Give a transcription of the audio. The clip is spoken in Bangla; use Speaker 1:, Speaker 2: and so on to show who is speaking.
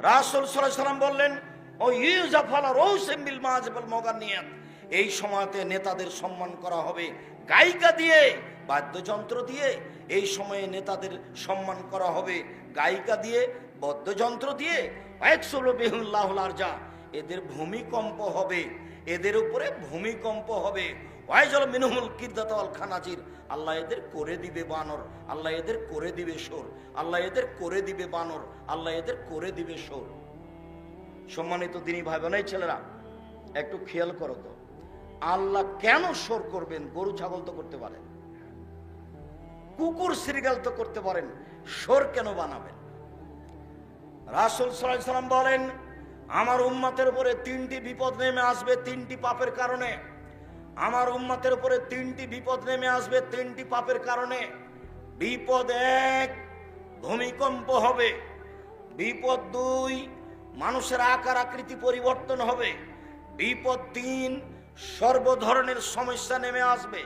Speaker 1: রাসূল সাল্লাল্লাহু আলাইহি ওয়াসাল্লাম বললেন, ও ইউজাফাল রাউসিম বিল মাযিবুল মুগান্নিয়াত, এই সময়তে নেতাদের সম্মান করা হবে গায়িকা দিয়ে, বাদ্যযন্ত্র দিয়ে। এই সময়ে নেতাদের সম্মান করা হবে গায়িকা দিয়ে, বাদ্যযন্ত্র দিয়ে। ওয়াকসুলু বিহুল্লাহুল আরজা, এদের ভূমিকম্প হবে, এদের উপরে ভূমিকম্প হবে। ওয়াইজাল মিনহুল কিরদাত ওয়াল খানাজির, আল্লাহ এদের করে দিবে বানর, আল্লাহ এদের করে দিবে সোর, আল্লাহ এদের করে দিবে বানর, আল্লাহ এদের করে দিবে সোর। সম্মানিত দিনী ভাই বোনেরা, ছেলেরা, একটু খেয়াল করো তো, আল্লাহ কেন সোর করবেন? গরু ছাগল তো করতে পারেন, কুকুর শ্রীগাল তো করতে পারেন, সোর কেন বানাবেন? রাসূল সাল্লাল্লাহু আলাইহি ওয়াসাল্লাম বলেন, আমার উম্মতের উপরে তিনটি বিপদ নেমে আসবে তিনটি পাপের কারণে। আমার উম্মতের উপরে তিনটি বিপদ নেমে আসবে তিনটি পাপের কারণে। বিপদ এক, ভূমিকম্প হবে। বিপদ দুই, মানুষের আকার আকৃতি পরিবর্তন হবে। বিপদ তিন, সর্ব ধরনের সমস্যা নেমে আসবে।